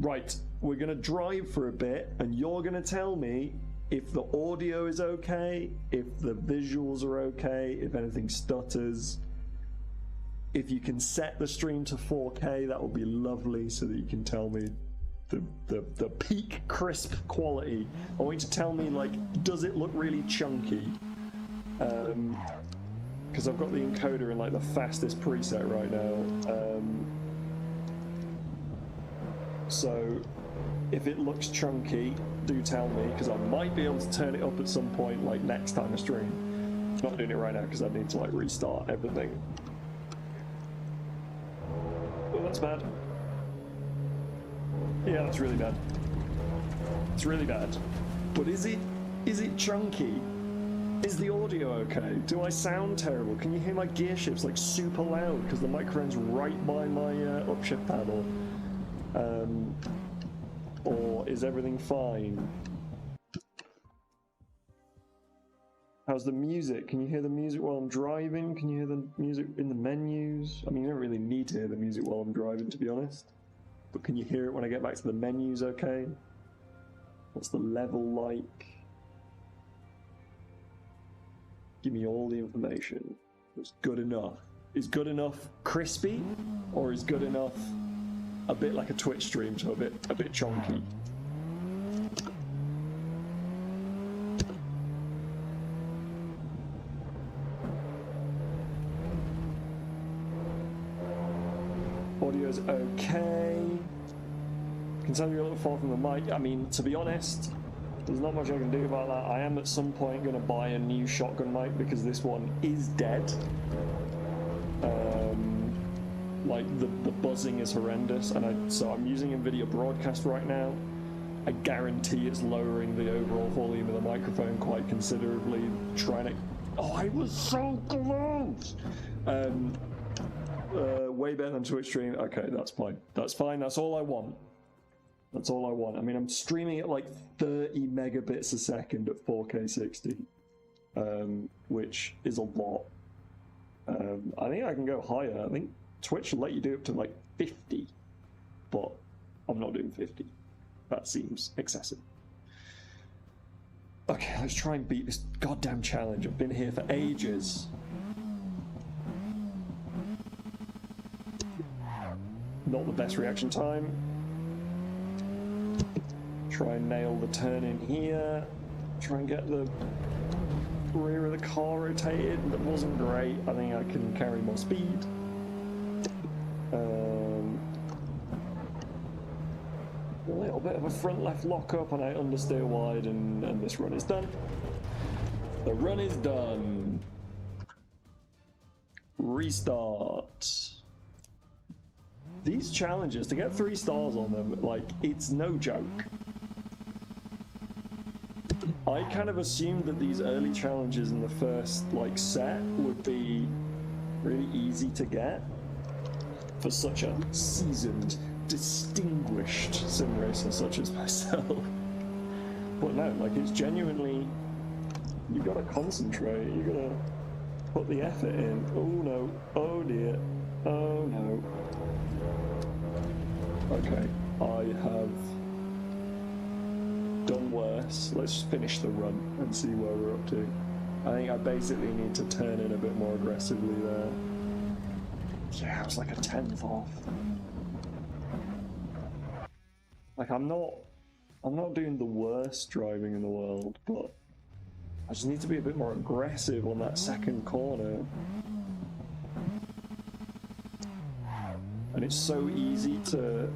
Right, we're going to drive for a bit, and you're going to tell me if the audio is okay, if the visuals are okay, if anything stutters. If you can set the stream to 4K, that would be lovely, so that you can tell me the peak crisp quality. I want you to tell me, like, does it look really chunky? Because I've got the encoder in like the fastest preset right now. So if it looks chunky, do tell me, because I might be able to turn it up at some point, like next time I stream. I'm not doing it right now because I need to like restart everything. Oh, that's bad. Yeah, that's really bad. It's really bad. But is it chunky? Is the audio okay? Do I sound terrible? Can you hear my gear shifts like super loud because the microphone's right by my upshift panel? Or is everything fine? How's the music? Can you hear the music while I'm driving? Can you hear the music in the menus? I mean, you don't really need to hear the music while I'm driving, to be honest. But can you hear it when I get back to the menus okay? What's the level like? Give me all the information. It's good enough. Is good enough crispy? Or is good enough a bit like a Twitch stream, so a bit chunky? Audio's okay. Can tell you're a little far from the mic. I mean, to be honest, there's not much I can do about that. I am at some point going to buy a new shotgun mic because this one is dead. Like the buzzing is horrendous, and so I'm using NVIDIA Broadcast right now. I guarantee it's lowering the overall volume of the microphone quite considerably. Trying to... Oh, I was so close! Way better than Twitch stream. Okay, that's fine. That's fine. That's all I want. That's all I want. I mean, I'm streaming at like 30 megabits a second at 4K 60, which is a lot. I think I can go higher. I think Twitch will let you do up to like 50, but I'm not doing 50. That seems excessive. Okay, let's try and beat this goddamn challenge. I've been here for ages. Not the best reaction time. Try and nail the turn in here. Try and get the rear of the car rotated. That wasn't great. I think I can carry more speed. A little bit of a front left lockup and I understeer wide, and this run is done. The run is done. Restart. These challenges, to get 3 stars on them, like, it's no joke. I kind of assumed that these early challenges in the first, like, set would be really easy to get for such a seasoned, distinguished sim racer such as myself. But no, like, it's genuinely, you gotta concentrate, you gotta put the effort in. Oh no, oh dear, oh no. Okay, I have done worse. Let's finish the run and see where we're up to. I think I basically need to turn in a bit more aggressively there. Yeah, I was like a 10th off. Like, I'm not doing the worst driving in the world, but I just need to be a bit more aggressive on that second corner. And it's so easy to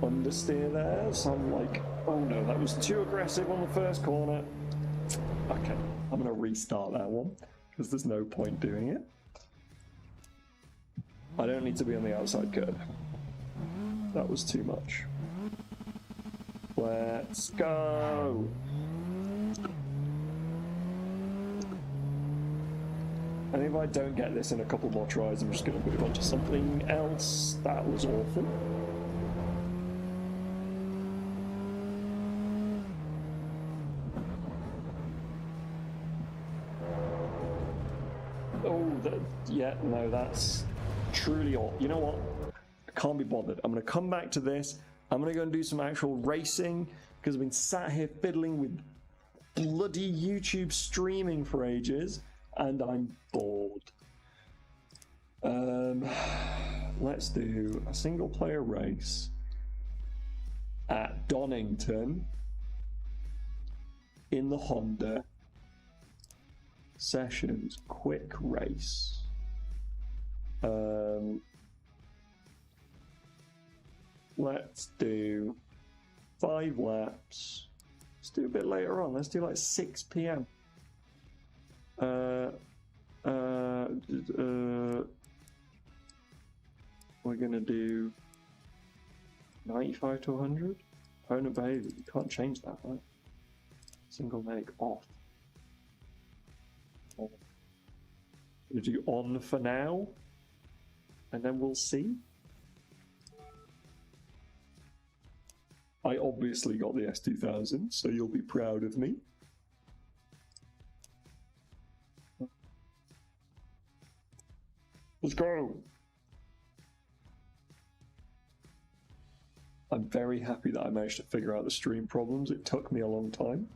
understeer there, so I'm like, oh no, that was too aggressive on the first corner. Okay, I'm gonna restart that one, because there's no point doing it. I don't need to be on the outside curb. That was too much. Let's go! And if I don't get this in a couple more tries, I'm just going to move on to something else. That was awful. Oh, yeah, no, that's truly awful. You know what? can't be bothered. I'm going to come back to this. I'm going to go and do some actual racing because I've been sat here fiddling with bloody YouTube streaming for ages and I'm bored. Let's do a single player race at Donington in the Honda Sessions quick race. Let's do 5 laps. Let's do a bit later on. Let's do like 6 p.m. We're gonna do 95 to 100. Opponent behavior. You can't change that, right? Single leg off. Gonna do on for now, and then we'll see. I obviously got the S2000, so you'll be proud of me. Let's go! I'm very happy that I managed to figure out the stream problems. It took me a long time.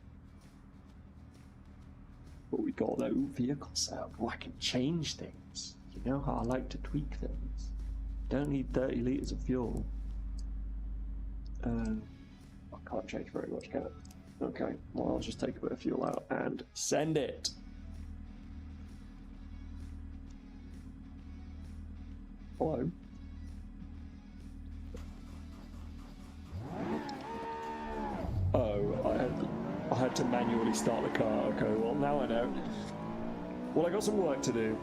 But we got those vehicles out. Oh, I can change things. You know how I like to tweak things. Don't need 30 litres of fuel. I can't change very much, can it? Okay, well I'll just take a bit of fuel out and send it. Hello. Oh, I had to manually start the car. Okay, well now I know. Well, I got some work to do.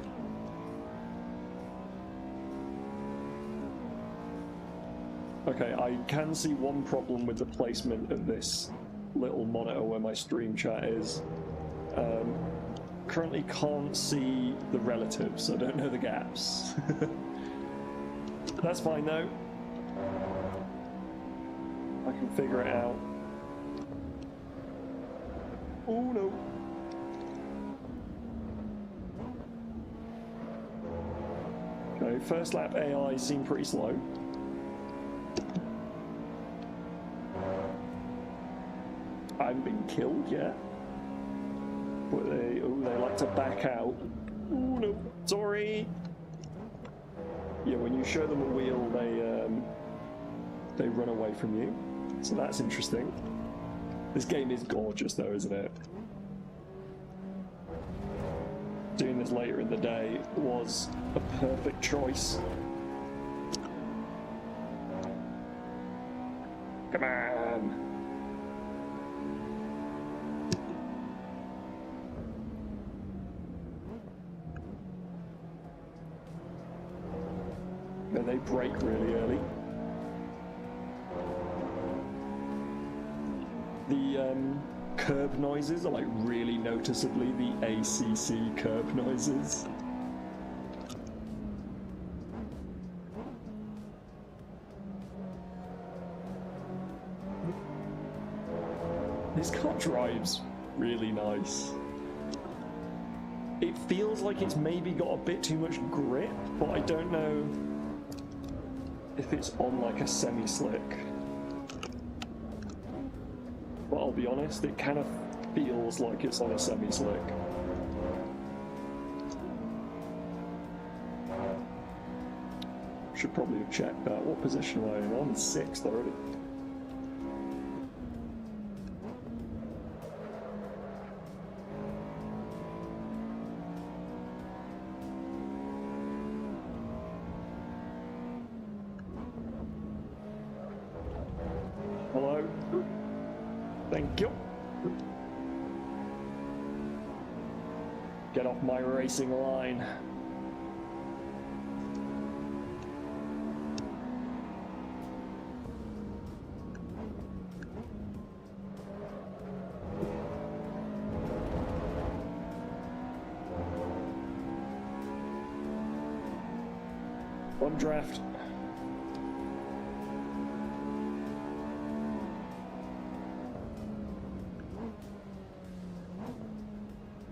Okay, I can see one problem with the placement of this little monitor where my stream chat is. Currently can't see the relatives, so I don't know the gaps. That's fine though. I can figure it out. Oh no. Okay, first lap AI seemed pretty slow. I haven't been killed yet. But they like to back out. Oh no, sorry. Yeah, when you show them a wheel, they run away from you. So that's interesting. This game is gorgeous though, isn't it? Doing this later in the day was a perfect choice. Come on! Yeah, they brake really early. The curb noises are like really noticeably the ACC curb noises. This car drives really nice. It feels like it's maybe got a bit too much grip, but I don't know if it's on like a semi-slick. But I'll be honest, it kind of feels like it's on a semi-slick. Should probably have checked that. What position am I in? I'm in 6th already. Hello? Thank you. Get off my racing line. One draft.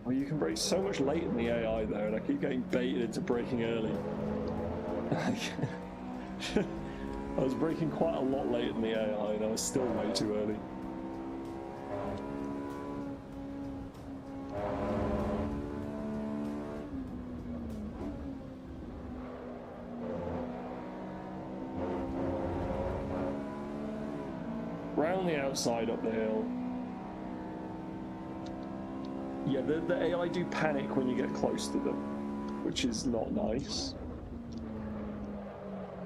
Oh, you can brake so much later in the AI though, and I keep getting baited into braking early. I was braking quite a lot later than the AI, and I was still way too early. Round the outside up the hill. Yeah, the AI do panic when you get close to them, which is not nice.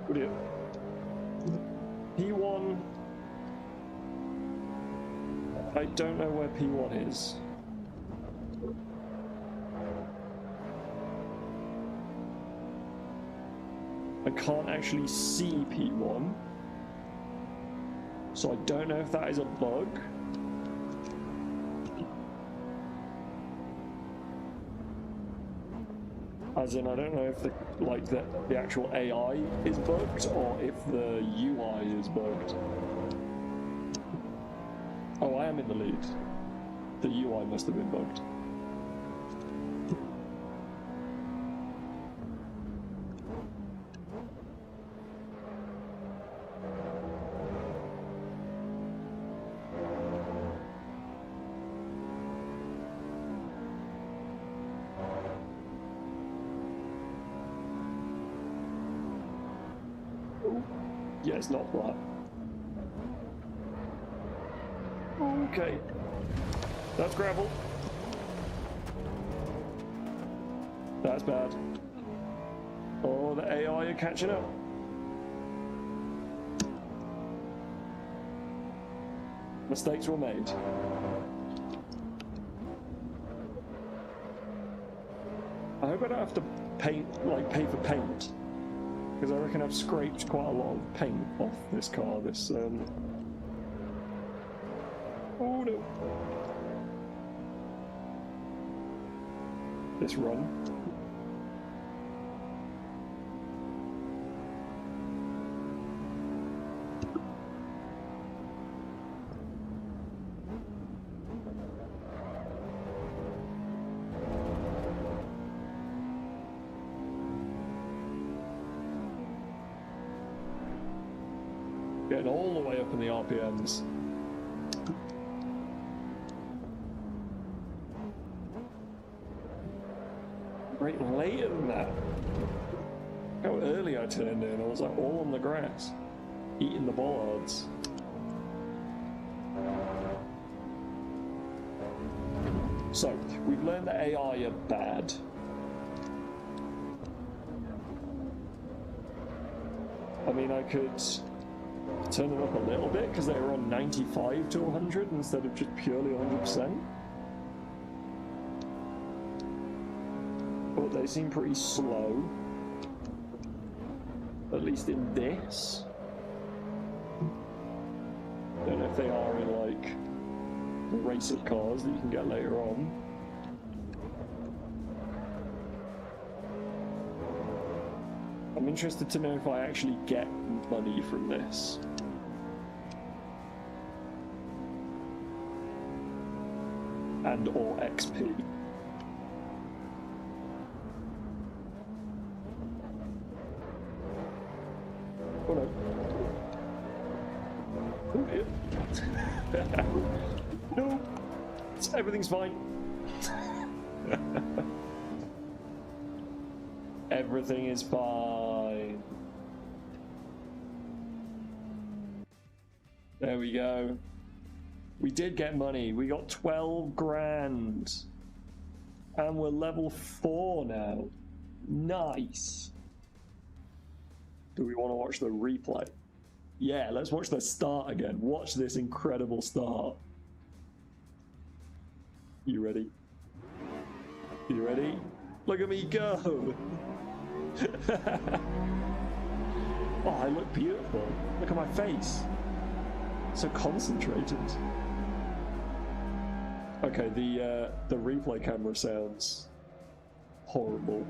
What do you... P1... I don't know where P1 is. I can't actually see P1. So I don't know if that is a bug. As in, I don't know if the actual AI is bugged or if the UI is bugged. Oh, I am in the lead. The UI must have been bugged. Yeah, it's not flat. Okay. That's gravel. That's bad. Oh, the AI are catching up. Mistakes were made. I hope I don't have to pay for paint. Because I reckon I've scraped quite a lot of paint off this car, Oh no. This run. Getting all the way up in the RPMs. Right later than that. How early I turned in, I was like all on the grass, eating the bollards. So, we've learned that AI are bad. I mean, I could turn them up a little bit because they were on 95 to 100 instead of just purely 100%. But they seem pretty slow. At least in this. Don't know if they are in like the racer cars that you can get later on. I'm interested to know if I actually get money from this. And or XP. Oh no. Oh, yeah. No. Everything's fine. Everything is fine. There we go. We did get money. We got 12 grand. And we're level 4 now. Nice. Do we want to watch the replay? Yeah, let's watch the start again. Watch this incredible start. You ready? You ready? Look at me go! Oh, I look beautiful. Look at my face. So concentrated. Okay, the replay camera sounds horrible.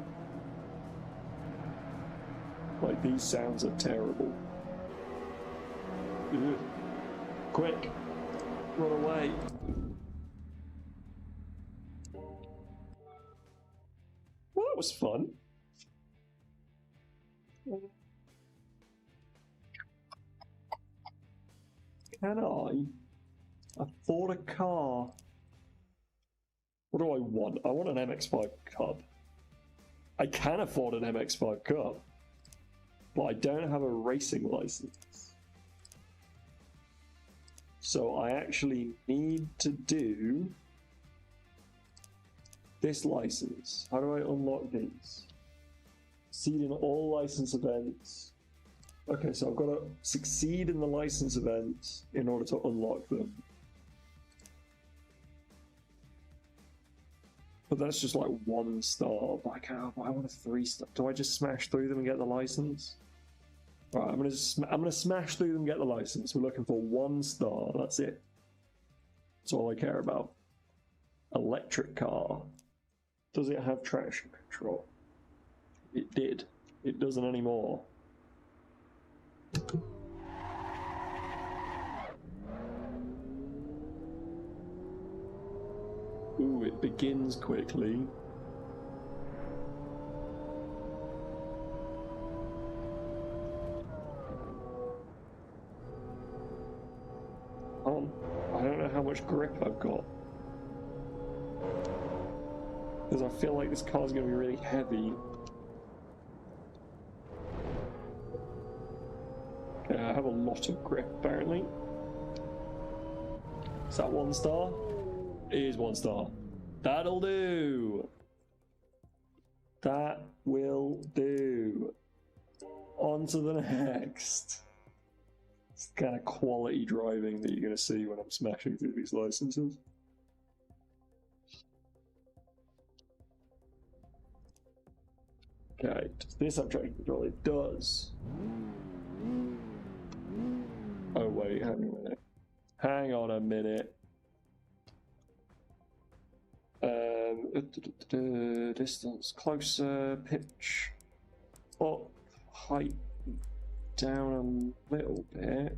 Like, these sounds are terrible. Ugh. Quick! Run away! Well, that was fun. Can I afford a car? What do I want? I want an MX-5 Cup. I can afford an MX-5 Cup, but I don't have a racing license. So I actually need to do this license. How do I unlock these? Succeed in all license events. Okay, so I've got to succeed in the license events in order to unlock them. But that's just like 1 star. But I want a 3-star. Do I just smash through them and get the license? All right, I'm gonna smash through them and get the license. We're looking for 1 star. That's it. That's all I care about. Electric car. Does it have traction control? It did. It doesn't anymore. Ooh, it begins quickly. I don't know how much grip I've got. Because I feel like this car's going to be really heavy. Okay, I have a lot of grip, apparently. Is that 1 star? It is 1 star. That'll do. That will do. On to the next. It's the kind of quality driving that you're going to see when I'm smashing through these licenses. Okay, does this have traction control? It does. Oh wait, hang on a minute. Hang on a minute. Distance closer, pitch up, height down a little bit.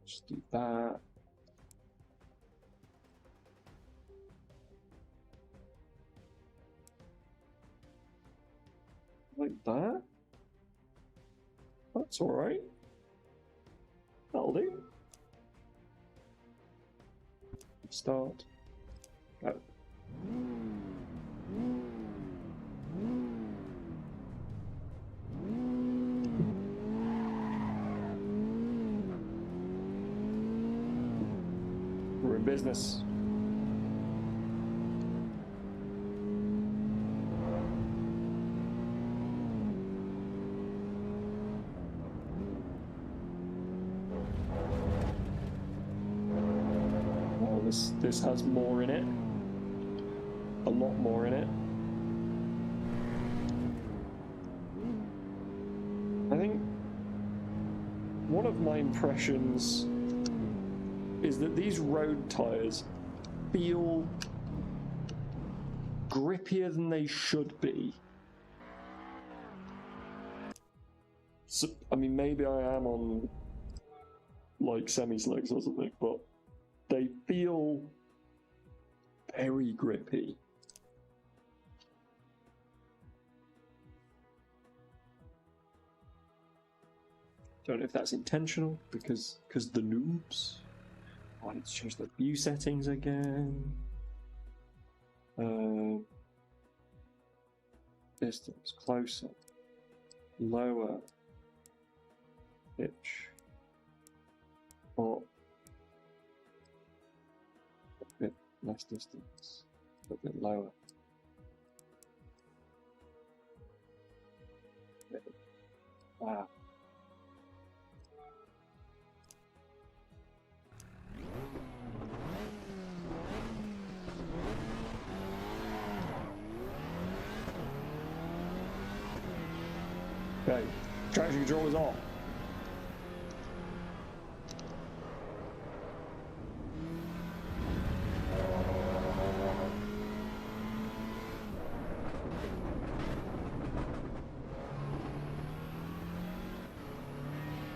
Just do that. Like that? That's alright. That'll do. Start. Go. We're in business. This has more in it. A lot more in it. I think one of my impressions is that these road tires feel grippier than they should be. So, I mean, maybe I am on like semi-slicks or something, but they feel very grippy. Don't know if that's intentional because the noobs. Oh, I need to change the view settings again. Distance closer, lower, pitch, up. A bit less distance, a bit lower. Wow. Okay, traction control is off.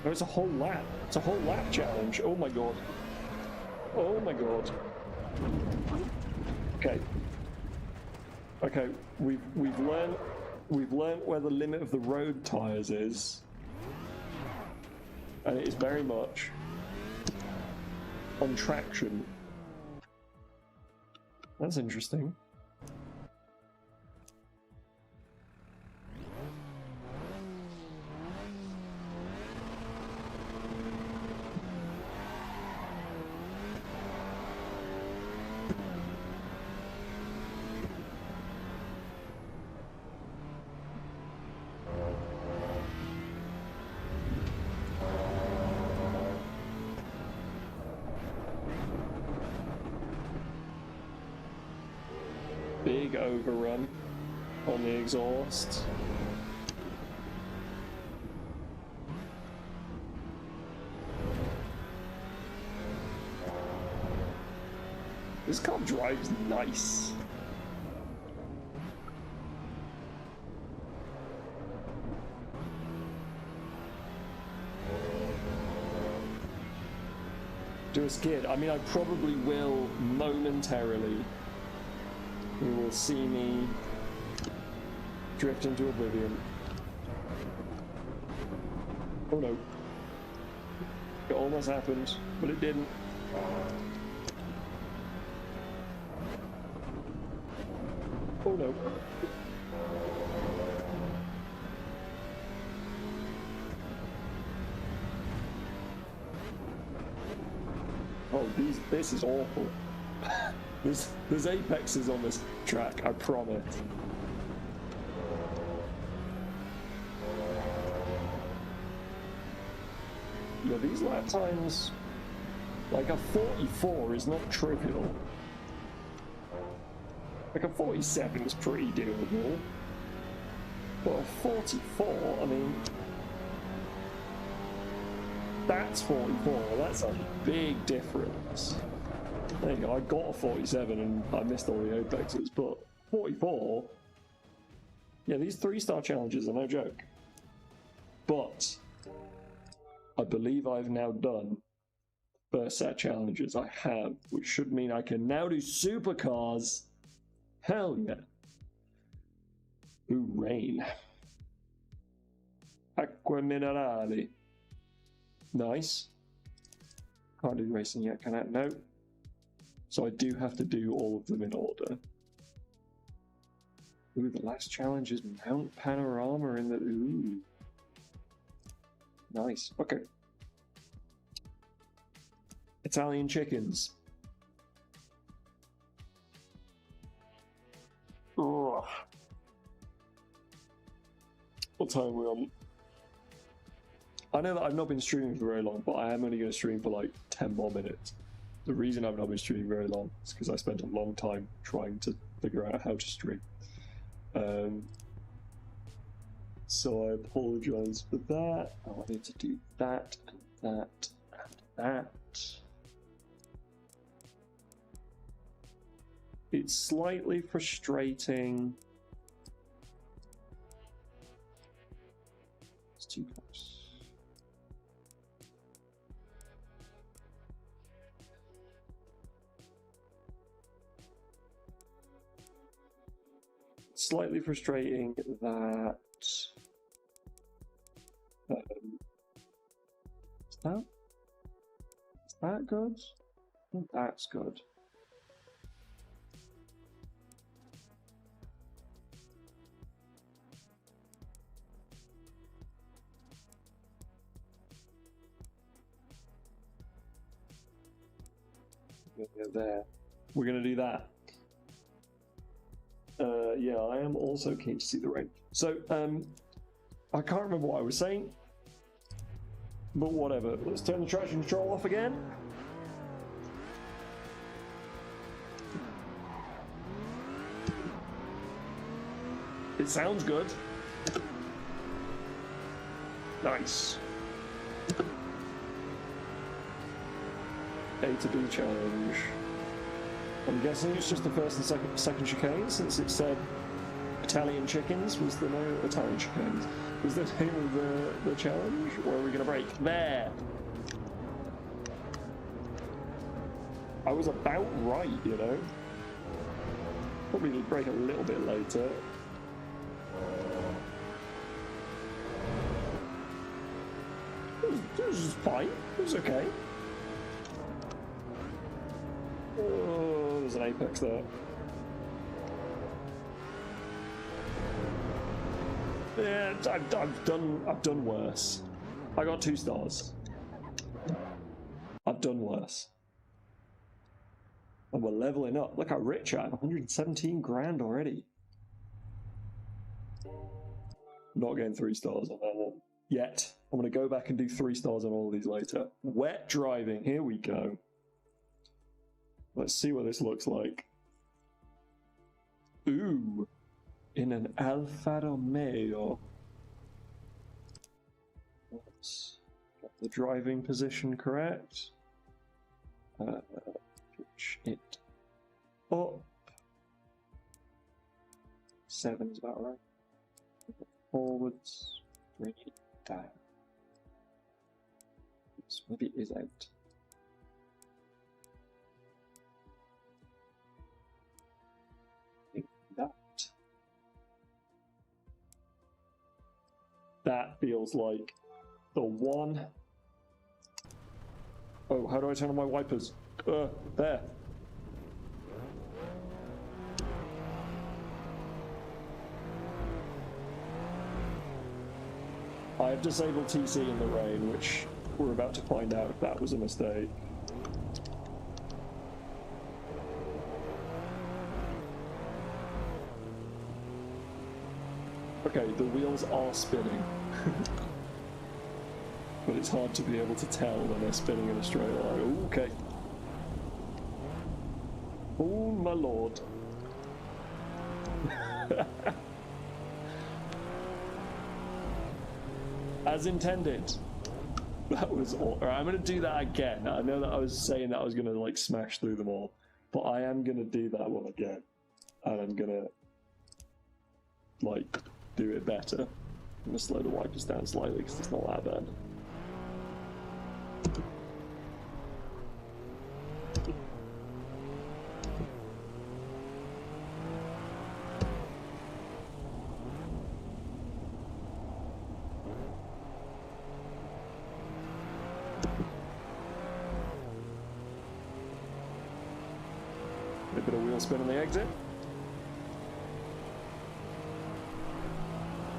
Oh, it's a whole lap. It's a whole lap challenge. Oh my god. Oh my god. Okay. Okay, we've learned where the limit of the road tires is. And it is very much on traction. That's interesting. Big overrun on the exhaust. This car drives nice. Do a skid. I mean, I probably will momentarily. You will see me drift into oblivion. Oh no. It almost happened, but it didn't. Oh no. Oh, this is awful. There's apexes on this track, I promise. Yeah, these lap times, like a 44 is not trivial. Like a 47 is pretty doable. But a 44, I mean, that's 44, that's a big difference. There you go, I got a 47 and I missed all the apexes, but 44, yeah, these 3-star challenges are no joke. But I believe I've now done first set challenges. I have, which should mean I can now do supercars. Hell yeah. Ooh, rain. Acqua minerali. Nice. Can't do racing yet, can I? No. So I do have to do all of them in order. Ooh, the last challenge is Mount Panorama in the... Ooh. Nice. Okay. Italian chickens. Ugh. What time are we on? I know that I've not been streaming for very long, but I am only going to stream for like 10 more minutes. The reason I've not been streaming very long is because I spent a long time trying to figure out how to stream. So I apologize for that. Oh, I need to do that and that and that. It's slightly frustrating. It's too close. Slightly frustrating that is that good? I think that's good. There. We're gonna do that. Yeah, I am also keen to see the rain. So, I can't remember what I was saying, but whatever. Let's turn the traction control off again. It sounds good. Nice. A to B challenge. I'm guessing it's just the first and second chicane, since it said Italian chickens was the name. Italian chicanes was the name of the challenge. Or are we gonna break? There. I was about right, you know. Probably need to break a little bit later. It was fine. It was okay. Oh, there's an apex there. Yeah, I've done worse. I got 2 stars. I've done worse. And we're leveling up. Look how rich I am. 117 grand already. Not getting 3 stars on that one yet. I'm going to go back and do 3 stars on all of these later. Wet driving. Here we go. Let's see what this looks like. Ooh. In an Alfa Romeo. Let's get the driving position correct. Pitch it up. 7 is about right. Forwards. Bring it down. Oops, maybe it is out. That feels like the one. Oh, how do I turn on my wipers? There. I have disabled TC in the rain, which we're about to find out if that was a mistake. Okay, the wheels are spinning. But it's hard to be able to tell when they're spinning in a straight line. Ooh, okay. Oh my lord. As intended. That was all. Alright, I'm gonna do that again. I know that I was saying that I was gonna like smash through them all, but I am gonna do that one again. And I'm gonna like do it better. I'm gonna slow the wipers down slightly because it's not that bad. A bit of wheel spin on the exit.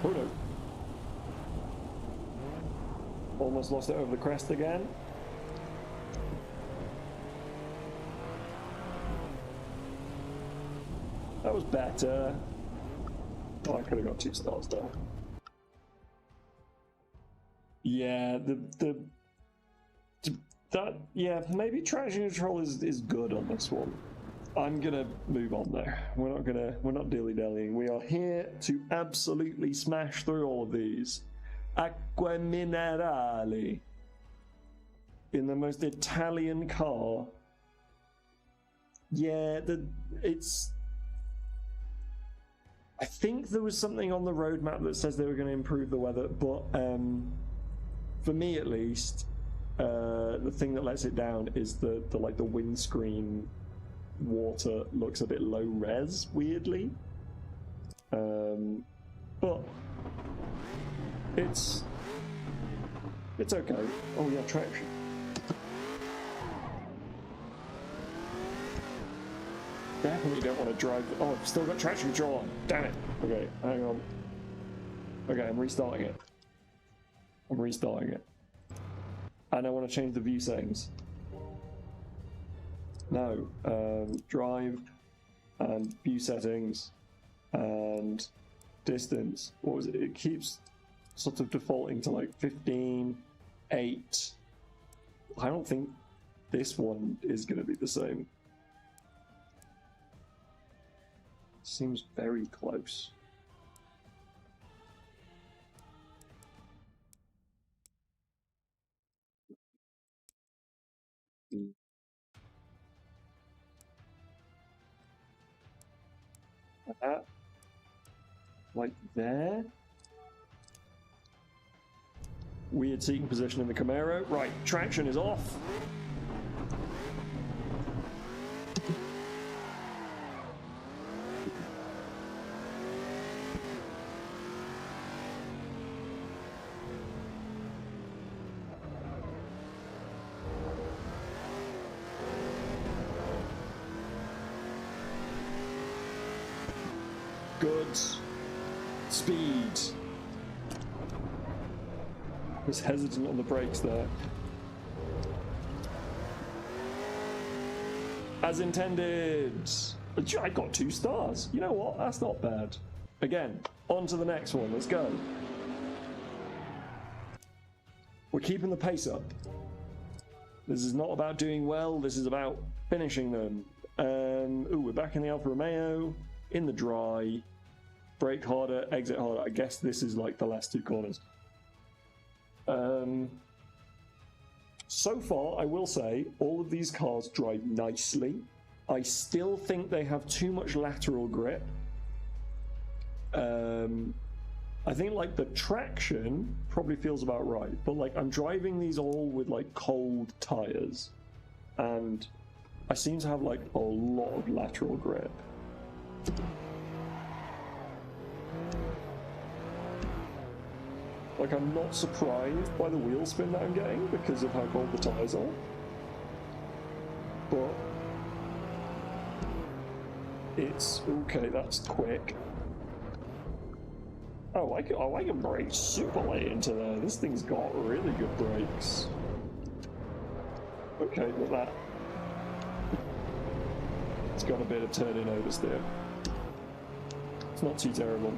Oh no. Almost lost it over the crest again. That was better. Oh, I could have got 2 stars there. Yeah, yeah, maybe traction control is good on this one. I'm gonna move on there. We're not dilly-dallying. We are here to absolutely smash through all of these. Acqua Minerale. In the most Italian car. Yeah, it's... I think there was something on the roadmap that says they were going to improve the weather, but for me at least, the thing that lets it down is the windscreen water looks a bit low res, weirdly. But it's okay. Oh yeah, traction. Definitely don't want to drive. Oh, I've still got traction control on. Damn it. Okay, hang on. Okay, I'm restarting it. And I want to change the view settings. No, drive and view settings and distance. What was it? It keeps sort of defaulting to like 15, 8. I don't think this one is going to be the same. Seems very close. Like there. Weird seating position in the Camaro. Right, traction is off. Good. Speed. I was hesitant on the brakes there. As intended. I got 2 stars. You know what? That's not bad. Again, on to the next one. Let's go. We're keeping the pace up. This is not about doing well. This is about finishing them. Ooh, we're back in the Alfa Romeo. In the dry. Brake harder, exit harder. I guess this is like the last 2 corners. So far, I will say, all of these cars drive nicely. I still think they have too much lateral grip. I think like the traction probably feels about right, but like I'm driving these all with like cold tires, and I seem to have like a lot of lateral grip. Like, I'm not surprised by the wheel spin that I'm getting because of how cold the tires are. But it's okay, that's quick. Oh, I can brake super late into there. This thing's got really good brakes. Okay, but that... It's got a bit of turning oversteer. It's not too terrible.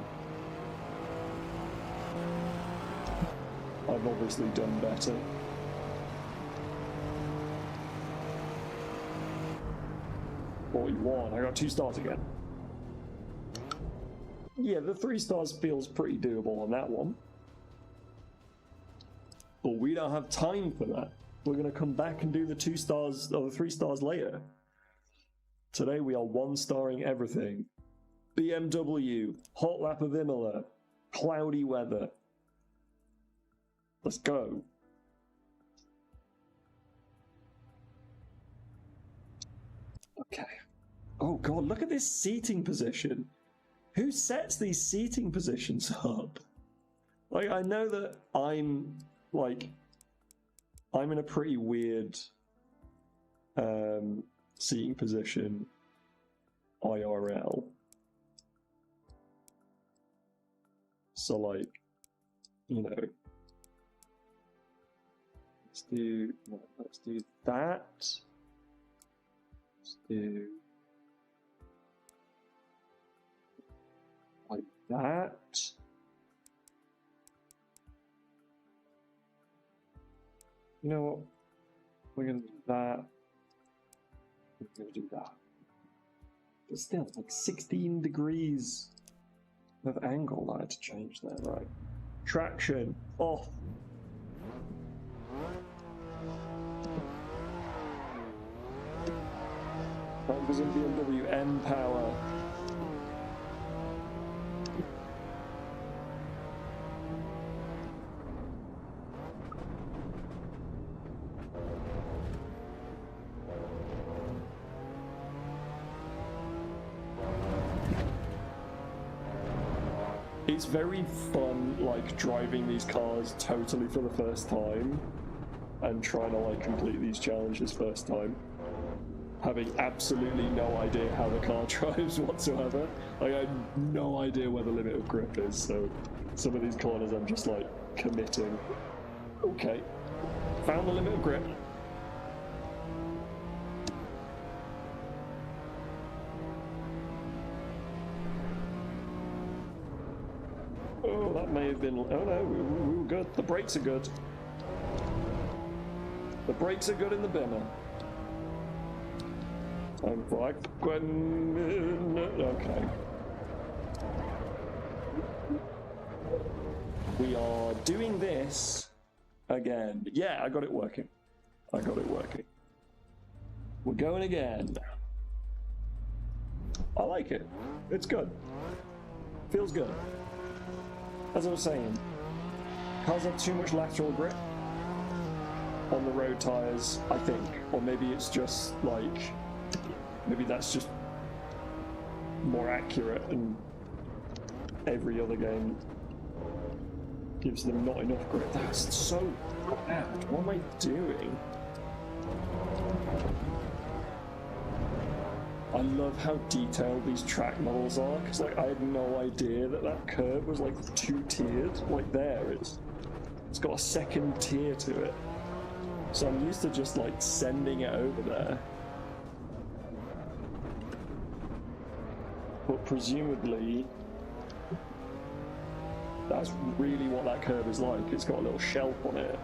I've obviously done better. .41, I got 2 stars again. Yeah, the 3 stars feels pretty doable on that one. But we don't have time for that. We're going to come back and do the 2 stars or the 3 stars later. Today we are 1-starring everything. BMW, hot lap of Imola, cloudy weather. Let's go. Okay. Oh god, look at this seating position. Who sets these seating positions up? Like, I know that I'm in a pretty weird seating position IRL. So like, you know, let's do that. Let's do like that. You know what? We're gonna do that. We're gonna do that. But still, like 16 degrees of angle I had to change there, right? Traction off. That was in BMW M power. It's very fun, like, driving these cars totally for the first time and trying to, like, complete these challenges first time. Having absolutely no idea how the car drives whatsoever. Like, I have no idea where the limit of grip is, so some of these corners I'm just, like, committing. Okay. Found the limit of grip. Oh, that may have been... Oh no, we were good. The brakes are good. The brakes are good in the Bimmer. I'm like... Okay. We are doing this again. Yeah, I got it working. I got it working. We're going again. I like it. It's good. Feels good. As I was saying, cars have too much lateral grip on the road tyres, I think. Or maybe it's just like, maybe that's just more accurate and every other game gives them not enough grip. That's so bad. What am I doing? I love how detailed these track models are, because like I had no idea that that curve was like two-tiered. Like there, it's got a second tier to it. So I'm used to just like sending it over there. But presumably, that's really what that curve is like. It's got a little shelf on it.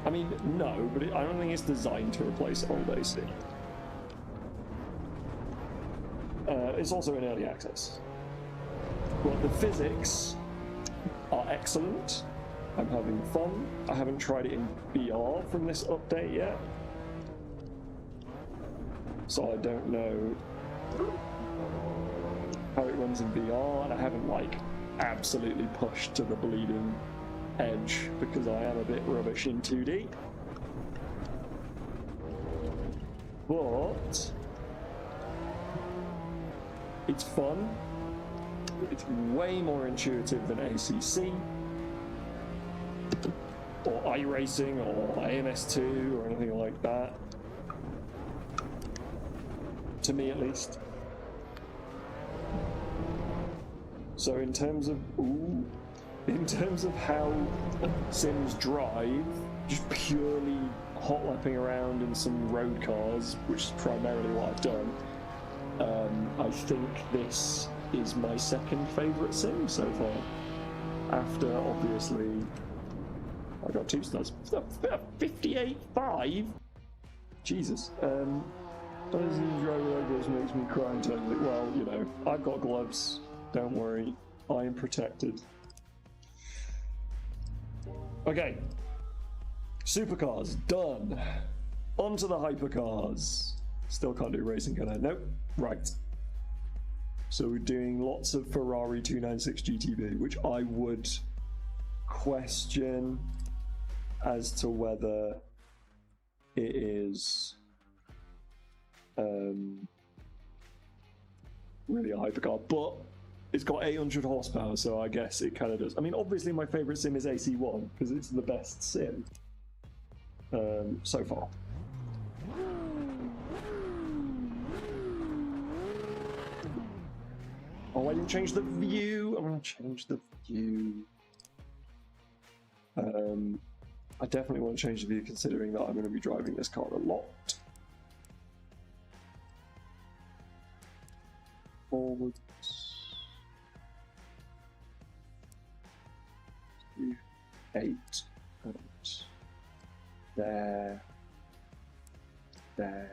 I mean, no, but I don't think it's designed to replace old AC. It's also in early access. But the physics are excellent. I'm having fun. I haven't tried it in VR from this update yet. So I don't know how it runs in VR, and I haven't like absolutely pushed to the bleeding edge because I am a bit rubbish in 2D. But it's fun. It's way more intuitive than ACC or iRacing or AMS2 or anything like that. To me, at least. So in terms of how Sims drive, just purely hot lapping around in some road cars, which is primarily what I've done, I think this is my second favourite sim so far. After, obviously, I got 2 stars. 58.5? Jesus. Those driver logos makes me cry internally. Well, you know, I've got gloves. Don't worry. I am protected. Okay. Supercars, done. On to the hypercars. Still can't do racing, can I? Nope. Right. So we're doing lots of Ferrari 296 GTB, which I would question as to whether it is really a hypercar, but it's got 800 horsepower, so I guess it kind of does. I mean, obviously my favorite sim is AC1 because it's the best sim so far. Oh, I didn't change the view. I'm gonna change the view. I definitely want to change the view considering that I'm going to be driving this car a lot. Forwards. 8. And there. There.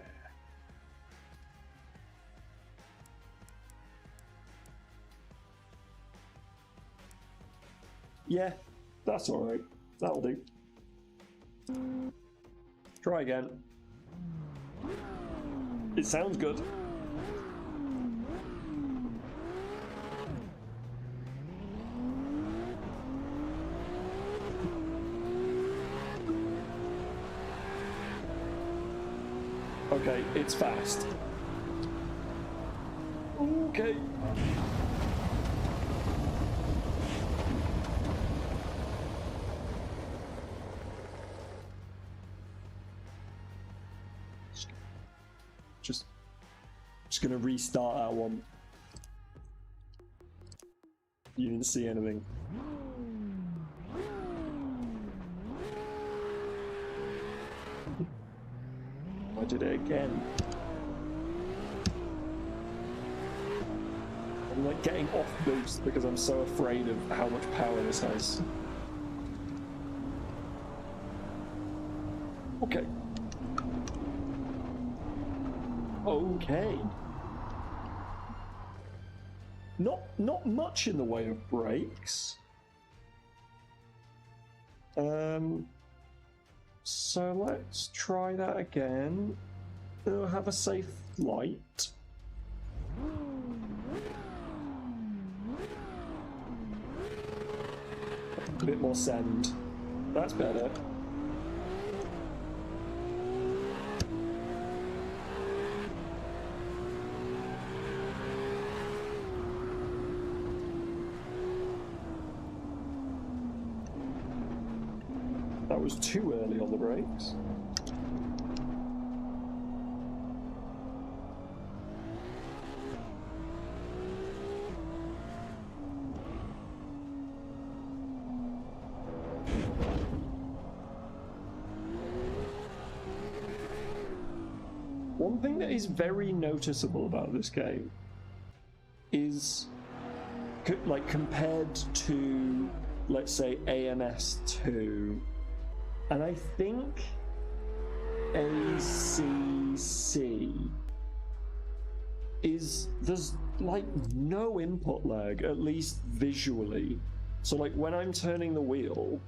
Yeah, that's alright. That'll do. Try again. It sounds good. Okay, it's fast. Okay. Just gonna restart that one. You didn't see anything. I did it again. I'm like getting off boost because I'm so afraid of how much power this has. Okay. Okay. Not much in the way of brakes. So let's try that again. It'll have a safe light. A bit more send. That's better. That was too early on the brakes. one thing that is very noticeable about this game is, like, compared to, let's say, AMS2, and I think ACC, is there's like no input lag, at least visually. So like when I'm turning the wheel,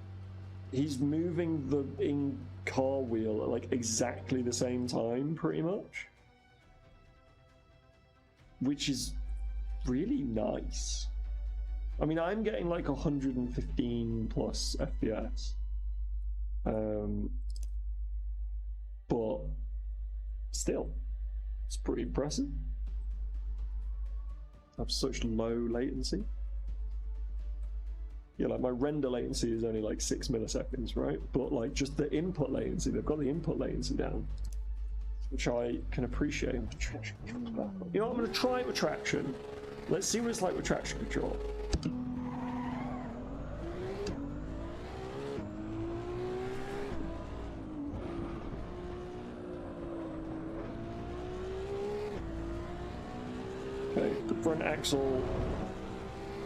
he's moving the in-car wheel at like exactly the same time, pretty much, which is really nice. I mean, I'm getting like 115 plus FPS, but still, it's pretty impressive. I have such low latency. Yeah, like my render latency is only like 6 milliseconds, right? But like just the input latency, they've got the input latency down, which I can appreciate. You know what, I'm going to try it with traction. Let's see what it's like with traction control. Okay, the front axle,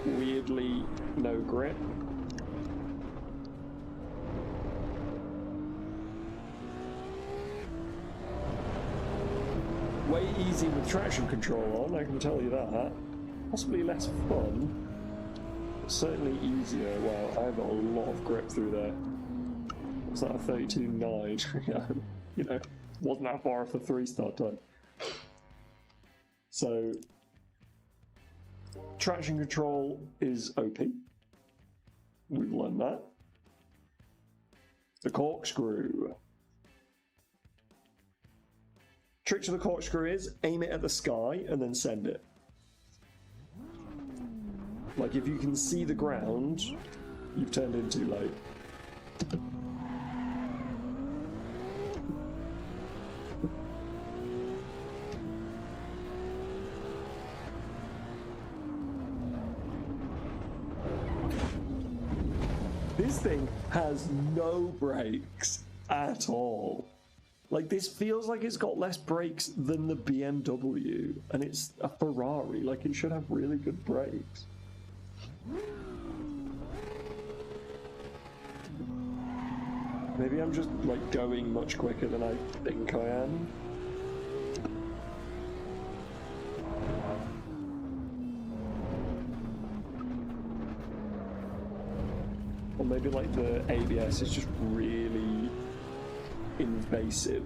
weirdly no grip. Way easy with traction control on, I can tell you that. Possibly less fun, but certainly easier. Wow, I have a lot of grip through there. What's that, a 32.9? You know, wasn't that far off the 3-star time. So, traction control is OP. We've learned that. The corkscrew. Trick to the corkscrew is aim it at the sky and then send it. Like if you can see the ground, you've turned in too late. This thing has no brakes at all. Like, this feels like it's got less brakes than the BMW, and it's a Ferrari. Like, it should have really good brakes. Maybe I'm just, like, going much quicker than I think I am. Or maybe, like, the ABS is just really invasive,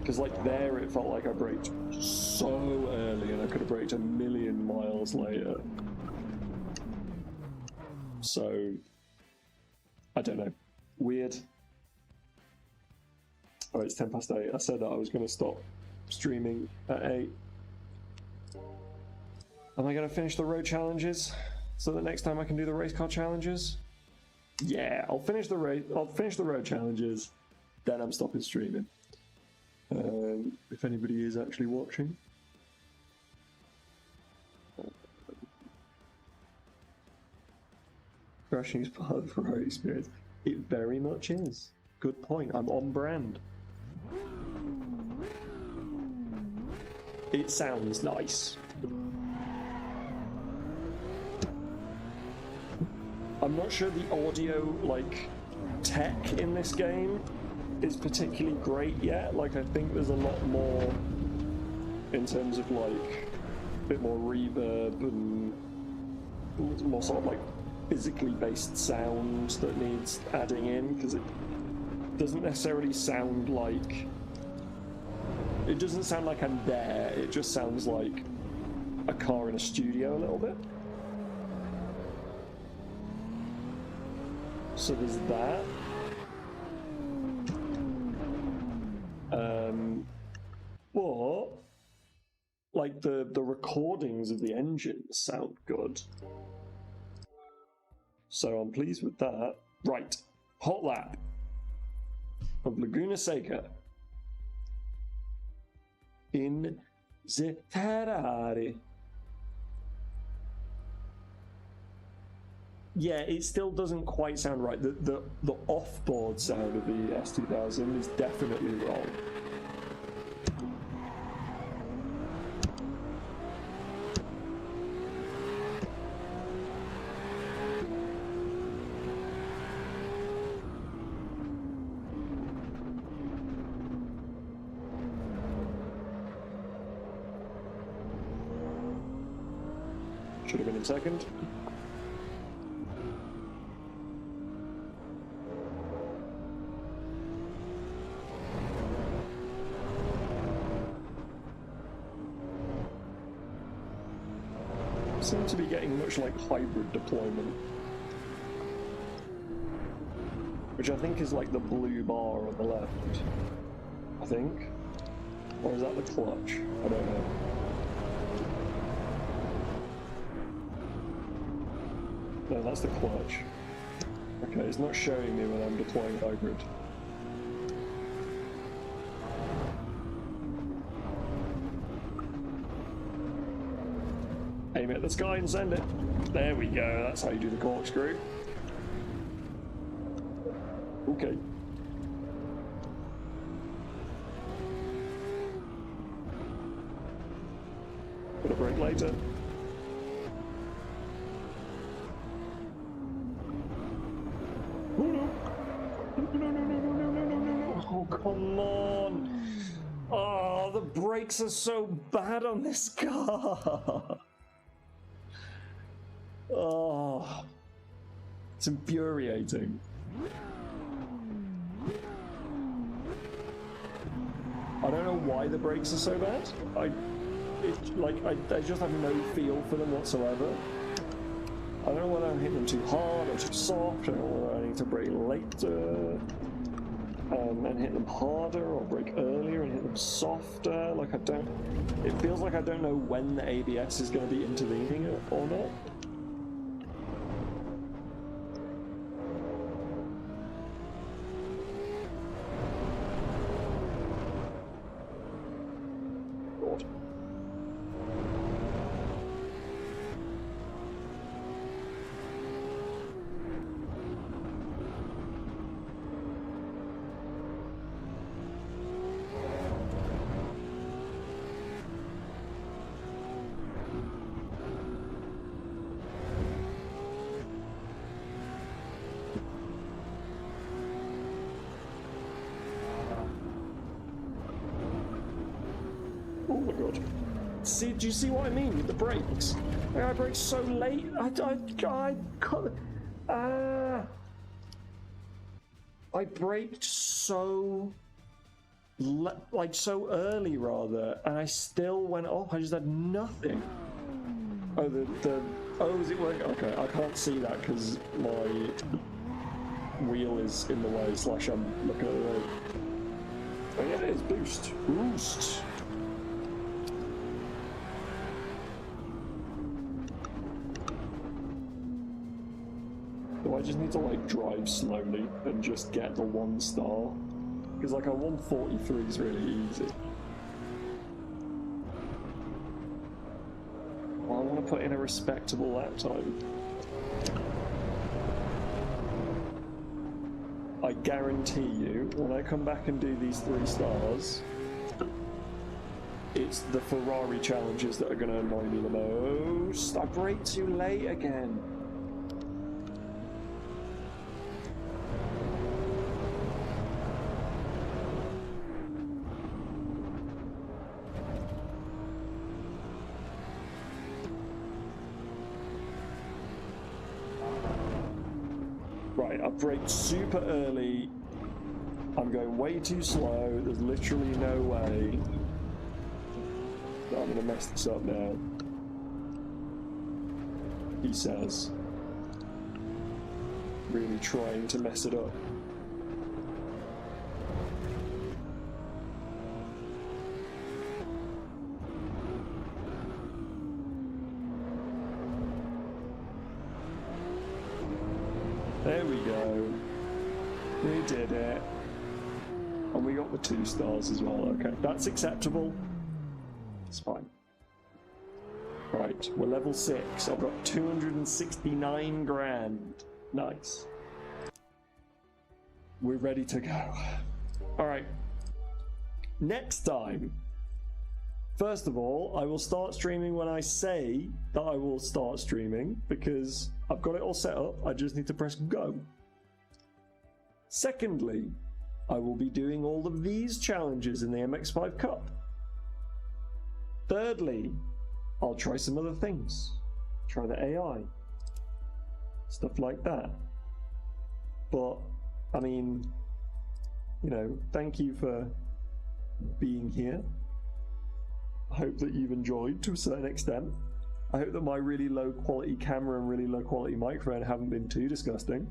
because like there it felt like I braked so early and I could have braked a million miles later. So I don't know, weird. Oh, it's 10 past 8. I said that I was going to stop streaming at 8. Am I going to finish the road challenges so that next time I can do the race car challenges? Yeah, I'll finish the race. I'll finish the road challenges, then I'm stopping streaming. If anybody is actually watching. Crashing is part of the road experience. It very much is. Good point. I'm on brand. It sounds nice. I'm not sure the audio, like, tech in this game is particularly great yet. Like, I think there's a lot more in terms of, like, a bit more reverb and more sort of, like, physically based sound that needs adding in, because it doesn't necessarily sound like... It doesn't sound like I'm there, it just sounds like a car in a studio a little bit. So there's that. But like the recordings of the engines sound good. So I'm pleased with that. Right. Hot lap of Laguna Seca in the Ferrari. Yeah, it still doesn't quite sound right. The off-board sound of the S2000 is definitely wrong. Should have been in second. Seem to be getting much like hybrid deployment, which I think is like the blue bar on the left, I think, or is that the clutch? I don't know. No, that's the clutch. Okay, it's not showing me when I'm deploying hybrid. Aim it at the sky and send it. There we go, that's how you do the corkscrew. Okay. Put a brake later. Oh no! No. Oh, come on! Oh, the brakes are so bad on this car! Oh, it's infuriating. I don't know why the brakes are so bad. I just have no feel for them whatsoever. I don't know whether I'm hitting them too hard or too soft. I don't know whether I need to brake later and hit them harder, or brake earlier and hit them softer. Like I don't. It feels like I don't know when the ABS is going to be intervening or not. Oh my god. See, do you see what I mean with the brakes? Like, I braked so late. I braked so so early rather, and I still went off. I just had nothing. Oh, is it working? Okay, I can't see that because my wheel is in the way. / I'm looking at the road. Oh yeah, it is boost. Do I just need to like drive slowly and just get the 1 star? Because like a 143 is really easy. I want to put in a respectable lap time. I guarantee you, when I come back and do these 3 stars, it's the Ferrari challenges that are going to annoy me the most. I braked too late again. Right, I braked super early. I'm going way too slow. There's literally no way that I'm going to mess this up now. He says. Really trying to mess it up. There we go. We did it. And we got the 2 stars as well. Okay, that's acceptable. It's fine. Right, we're level 6. I've got 269 grand. Nice. We're ready to go. Alright. next time. First of all, I will start streaming when I say that I will start streaming, because I've got it all set up. I just need to press go. Secondly, I will be doing all of these challenges in the MX-5 Cup. Thirdly, I'll try some other things. Try the AI. Stuff like that. But, I mean, you know, thank you for being here. I hope that you've enjoyed to a certain extent. I hope that my really low quality camera and really low quality microphone haven't been too disgusting.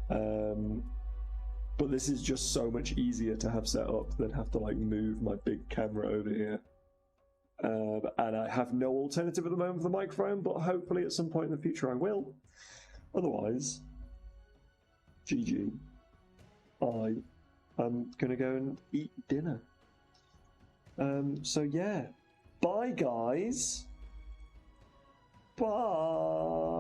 But this is just so much easier to have set up than have to like move my big camera over here. And I have no alternative at the moment for the microphone, but hopefully at some point in the future I will. Otherwise, GG. I am gonna go and eat dinner. So yeah, bye guys. Bye.